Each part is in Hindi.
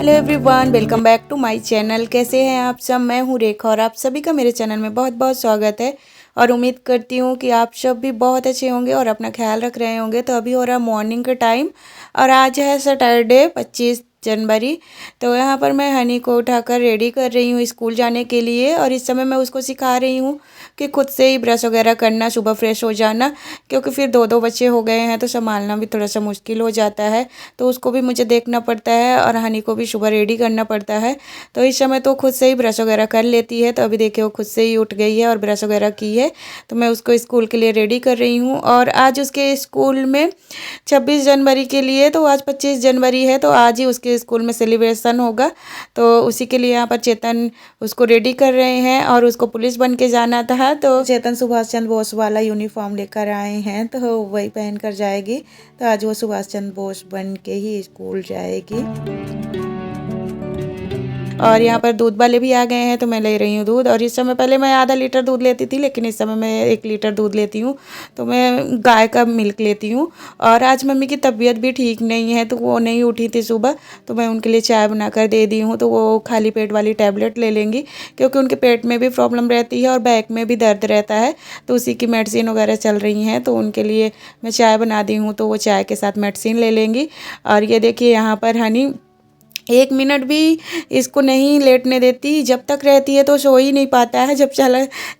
Hello everyone, welcome back to my channel. कैसे हैं आप सब? मैं हूँ रेखा और आप सभी का मेरे चैनल में बहुत बहुत स्वागत है। और उम्मीद करती हूँ कि आप सब भी बहुत अच्छे होंगे और अपना ख्याल रख रहे होंगे। तो अभी हो रहा है मॉर्निंग का टाइम और आज है सैटरडे 25 जनवरी। तो यहाँ पर मैं हनी को उठाकर रेडी कर रही हूँ स्कूल जाने के लिए। और इस समय मैं उसको सिखा रही हूँ कि खुद से ही ब्रश वगैरह करना, सुबह फ्रेश हो जाना, क्योंकि फिर दो दो बच्चे हो गए हैं तो संभालना भी थोड़ा सा मुश्किल हो जाता है। तो उसको भी मुझे देखना पड़ता है और हनी को भी सुबह रेडी करना पड़ता है। तो इस समय तो खुद से ही ब्रश वगैरह कर लेती है। तो अभी देखिए वो खुद से ही उठ गई है और ब्रश वगैरह की है। तो मैं उसको स्कूल के लिए रेडी कर रही हूँ। और आज उसके स्कूल में 26 जनवरी के लिए, तो आज 25 जनवरी है, तो आज ही उसके स्कूल में सेलिब्रेशन होगा। तो उसी के लिए यहाँ पर चेतन उसको रेडी कर रहे हैं और उसको पुलिस बन के जाना था। तो चेतन सुभाष चंद्र बोस वाला यूनिफॉर्म लेकर आए हैं, तो वही पहन कर जाएगी। तो आज वो सुभाष चंद्र बोस बन के ही स्कूल जाएगी। और यहाँ पर दूध वाले भी आ गए हैं, तो मैं ले रही हूँ दूध। और इस समय पहले मैं आधा लीटर दूध लेती थी, लेकिन इस समय मैं 1 लीटर दूध लेती हूँ। तो मैं गाय का मिल्क लेती हूँ। और आज मम्मी की तबीयत भी ठीक नहीं है, तो वो नहीं उठी थी सुबह, तो मैं उनके लिए चाय बनाकर दे दी हूँ। तो वो खाली पेट वाली टैबलेट ले लेंगी, क्योंकि उनके पेट में भी प्रॉब्लम रहती है और बैक में भी दर्द रहता है। तो उसी की मेडिसिन वगैरह चल रही हैं, तो उनके लिए मैं चाय बना दी हूँ, तो वो चाय के साथ मेडिसिन ले लेंगी। और ये देखिए यहाँ पर हनी 1 मिनट भी इसको नहीं लेटने देती। जब तक रहती है तो सो ही नहीं पाता है, जब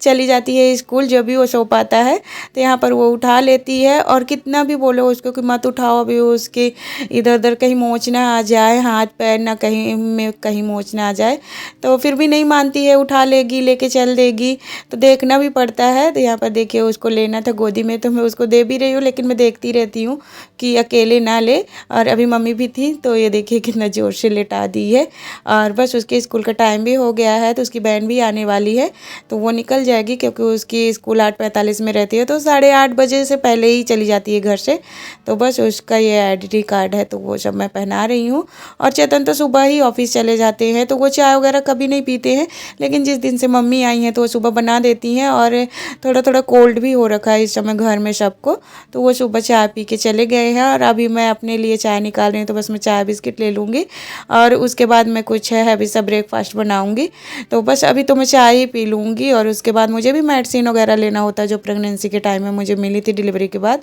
चली जाती है स्कूल जब भी वो सो पाता है। तो यहाँ पर वो उठा लेती है और कितना भी बोलो उसको कि मत उठाओ, अभी उसके इधर उधर कहीं मोच ना आ जाए, हाथ पैर ना कहीं में कहीं मोच ना आ जाए, तो फिर भी नहीं मानती है। उठा लेगी, लेके चल देगी, तो देखना भी पड़ता है। तो यहाँ पर देखिए उसको लेना था गोदी में, तो मैं उसको दे भी रही हूँ, लेकिन मैं देखती रहती हूँ कि अकेले ना ले। और अभी मम्मी भी थी, तो ये देखिए कितना ज़ोर से लेटा दी है। और बस उसके स्कूल का टाइम भी हो गया है, तो उसकी बहन भी आने वाली है, तो वो निकल जाएगी, क्योंकि उसकी स्कूल 8:45 में रहती है। तो 8:30 बजे से पहले ही चली जाती है घर से। तो बस उसका ये आइडेंटिटी कार्ड है, तो वो सब मैं पहना रही हूँ। और चेतन तो सुबह ही ऑफिस चले जाते हैं, तो वो चाय वगैरह कभी नहीं पीते हैं, लेकिन जिस दिन से मम्मी आई हैं तो वो सुबह बना देती हैं। और थोड़ा थोड़ा कोल्ड भी हो रखा है इस समय घर में सबको, तो वो सुबह चाय पी के चले गए हैं। और अभी मैं अपने लिए चाय निकाल रही हूँ, तो बस मैं चाय बिस्किट ले लूँगी और उसके बाद मैं कुछ हैवी सा ब्रेकफास्ट बनाऊँगी। तो बस अभी तो मैं चाय ही पी लूँगी। और उसके बाद मुझे भी मेडिसिन वगैरह लेना होता है, जो प्रेगनेंसी के टाइम में मुझे मिली थी डिलीवरी के बाद,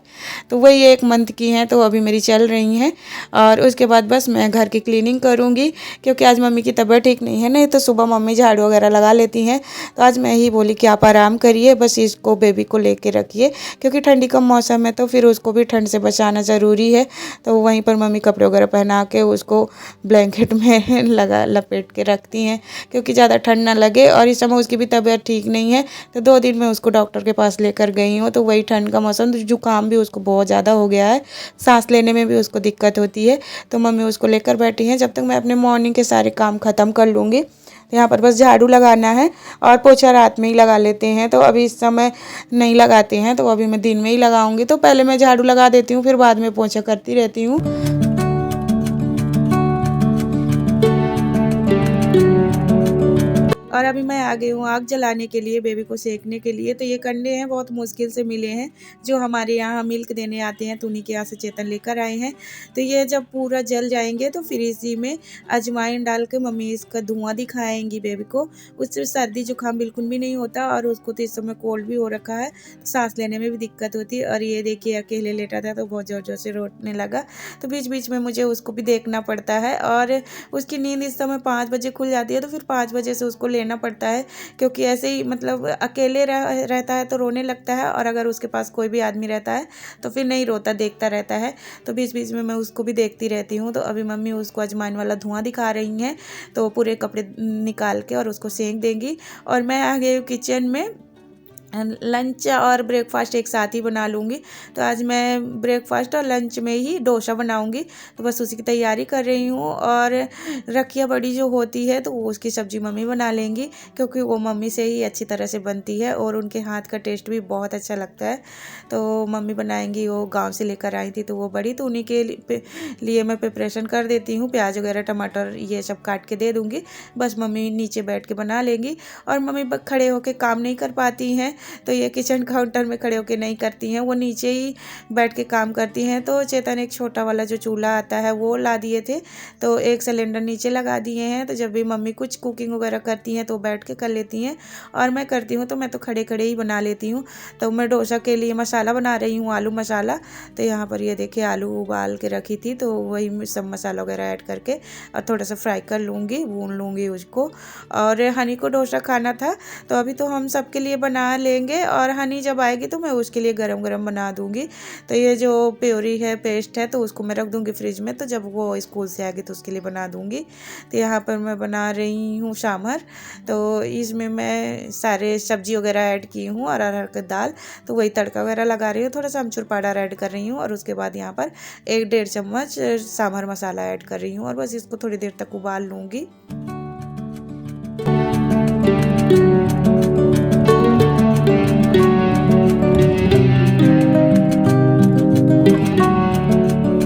तो वही 1 मंथ की हैं, तो अभी मेरी चल रही हैं। और उसके बाद बस मैं घर की क्लीनिंग करूँगी, क्योंकि आज मम्मी की तबीयत ठीक नहीं है। नहीं तो सुबह मम्मी झाड़ू वगैरह लगा लेती हैं, तो आज मैं ही बोली कि आप आराम करिए, बस इसको बेबी को लेके रखिए, क्योंकि ठंडी का मौसम है, तो फिर उसको भी ठंड से बचाना ज़रूरी है। तो वहीं पर मम्मी कपड़े वगैरह पहना के उसको ब्लैंकेट में लपेट के रखती हैं, क्योंकि ज़्यादा ठंड ना लगे। और इस समय उसकी भी तबीयत ठीक नहीं है, तो 2 दिन मैं उसको डॉक्टर के पास लेकर गई हूँ। तो वही ठंड का मौसम, तो जुकाम भी उसको बहुत ज़्यादा हो गया है, सांस लेने में भी उसको दिक्कत होती है। तो मम्मी उसको लेकर बैठी हैं, जब तक मैं अपने मॉर्निंग के सारे काम ख़त्म कर लूँगी। तो यहाँ पर बस झाड़ू लगाना है और पोछा रात में ही लगा लेते हैं, तो अभी इस समय नहीं लगाते हैं, तो अभी मैं दिन में ही लगाऊंगी। तो पहले मैं झाड़ू लगा देती हूँ, फिर बाद में पोछा करती रहती हूँ। और अभी मैं आ गई हूँ आग जलाने के लिए, बेबी को सेकने के लिए। तो ये कंडे हैं, बहुत मुश्किल से मिले हैं, जो हमारे यहाँ मिल्क देने आते हैं, तो उन्हीं के यहाँ से चेतन लेकर आए हैं। तो ये जब पूरा जल जाएंगे तो फिर इसी में अजवाइन डाल के मम्मी इसका धुआं दिखाएंगी बेबी को। उससे सर्दी जुकाम बिल्कुल भी नहीं होता, और उसको तो इस समय कोल्ड भी हो रखा है, तो सांस लेने में भी दिक्कत होती है। और ये देखिए अकेले लेटा था, तो बहुत ज़ोर ज़ोर से रोने लगा, तो बीच बीच में मुझे उसको भी देखना पड़ता है। और उसकी नींद इस समय 5 बजे खुल जाती है, तो फिर 5 बजे से उसको लेना पड़ता है, क्योंकि ऐसे ही मतलब अकेले रहता है तो रोने लगता है, और अगर उसके पास कोई भी आदमी रहता है तो फिर नहीं रोता, देखता रहता है। तो बीच बीच में मैं उसको भी देखती रहती हूँ। तो अभी मम्मी उसको अजवाइन वाला धुआं दिखा रही हैं, तो पूरे कपड़े निकाल के और उसको सेंक देंगी। और मैं आ गई हूँ किचन में, लंच और ब्रेकफास्ट एक साथ ही बना लूँगी। तो आज मैं ब्रेकफास्ट और लंच में ही डोसा बनाऊँगी, तो बस उसी की तैयारी कर रही हूँ। और रखिया बड़ी जो होती है, तो वो उसकी सब्ज़ी मम्मी बना लेंगी, क्योंकि वो मम्मी से ही अच्छी तरह से बनती है और उनके हाथ का टेस्ट भी बहुत अच्छा लगता है। तो मम्मी बनाएंगी, वो गाँव से लेकर आई थी, तो वो बड़ी, तो उन्हीं के लिए मैं प्रिपरेशन कर देती हूँ, प्याज वगैरह टमाटर ये सब काट के दे दूँगी। बस मम्मी नीचे बैठ के बना लेंगी, और मम्मी खड़े होकर काम नहीं कर पाती हैं, तो ये किचन काउंटर में खड़े होकर नहीं करती हैं, वो नीचे ही बैठ के काम करती हैं। तो चेतन एक छोटा वाला जो चूल्हा आता है वो ला दिए थे, तो एक सिलेंडर नीचे लगा दिए हैं। तो जब भी मम्मी कुछ कुकिंग वगैरह करती हैं तो बैठ के कर लेती हैं, और मैं करती हूँ तो मैं तो खड़े खड़े ही बना लेती हूँ। तो मैं डोसा के लिए मसाला बना रही हूँ, आलू मसाला। तो यहाँ पर ये देखिए आलू उबाल के रखी थी, तो वही सब मसाला वगैरह ऐड करके और थोड़ा सा फ्राई कर लूँगी, भून लूँगी उसको। और हनी को डोसा खाना था, तो अभी तो हम सबके लिए बना लेंगे, और हनी जब आएगी तो मैं उसके लिए गरम गरम बना दूँगी। तो ये जो प्योरी है, पेस्ट है, तो उसको मैं रख दूँगी फ्रिज में, तो जब वो स्कूल से आएगी तो उसके लिए बना दूँगी। तो यहाँ पर मैं बना रही हूँ सांभर। तो इसमें मैं सारे सब्जी वगैरह ऐड की हूँ और अरहर की दाल, तो वही तड़का वगैरह लगा रही हूँ। थोड़ा सा अमचूर पाउडर ऐड कर रही हूँ, और उसके बाद यहाँ पर 1-1.5 चम्मच सांभर मसाला ऐड कर रही हूँ, और बस इसको थोड़ी देर तक उबाल लूँगी।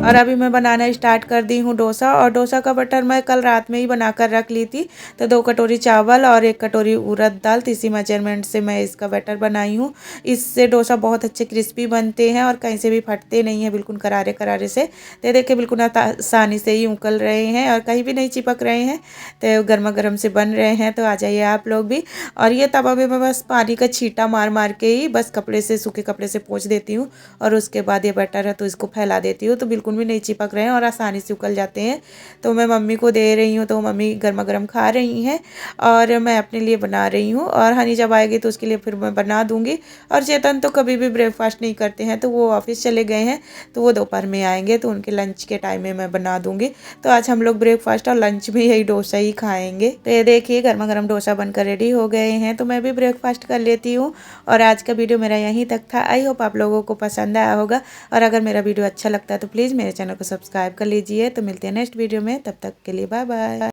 और अभी मैं बनाना स्टार्ट कर दी हूँ डोसा। और डोसा का बटर मैं कल रात में ही बनाकर रख ली थी। तो 2 कटोरी चावल और 1 कटोरी उड़द दाल, इसी मेजरमेंट से मैं इसका बैटर बनाई हूँ। इससे डोसा बहुत अच्छे क्रिस्पी बनते हैं और कहीं से भी फटते नहीं हैं, बिल्कुल करारे करारे से। तो देखिए बिल्कुल आसानी से ही उकल रहे हैं और कहीं भी नहीं चिपक रहे हैं, तो गर्मा गर्म से बन रहे हैं। तो आ जाइए आप लोग भी। और ये तवा में मैं बस पानी का छींटा मार मार के ही बस कपड़े से, सूखे कपड़े से पोंछ देती हूँ, और उसके बाद ये बैटर है तो इसको फैला देती हूँ, तो बिल्कुल भी नहीं चिपक रहे हैं और आसानी से उकल जाते हैं। तो मैं मम्मी को दे रही हूँ, तो मम्मी गर्मा गर्म खा रही हैं, और मैं अपने लिए बना रही हूँ। और हनी जब आएगी तो उसके लिए फिर मैं बना दूँगी। और चेतन तो कभी भी ब्रेकफास्ट नहीं करते हैं, तो वो ऑफिस चले गए हैं, तो वो दोपहर में आएंगे, तो उनके लंच के टाइम में मैं बना दूँगी। तो आज हम लोग ब्रेकफास्ट और लंच में यही डोसा ही खाएंगे। तो ये देखिए गर्मा गर्म डोसा बनकर रेडी हो गए हैं, तो मैं भी ब्रेकफास्ट कर लेती हूँ। और आज का वीडियो मेरा यहीं तक था। आई होप आप लोगों को पसंद आया होगा, और अगर मेरा वीडियो अच्छा लगता है तो प्लीज़ मेरे चैनल को सब्सक्राइब कर लीजिए। तो मिलते हैं नेक्स्ट वीडियो में, तब तक के लिए बाय बाय।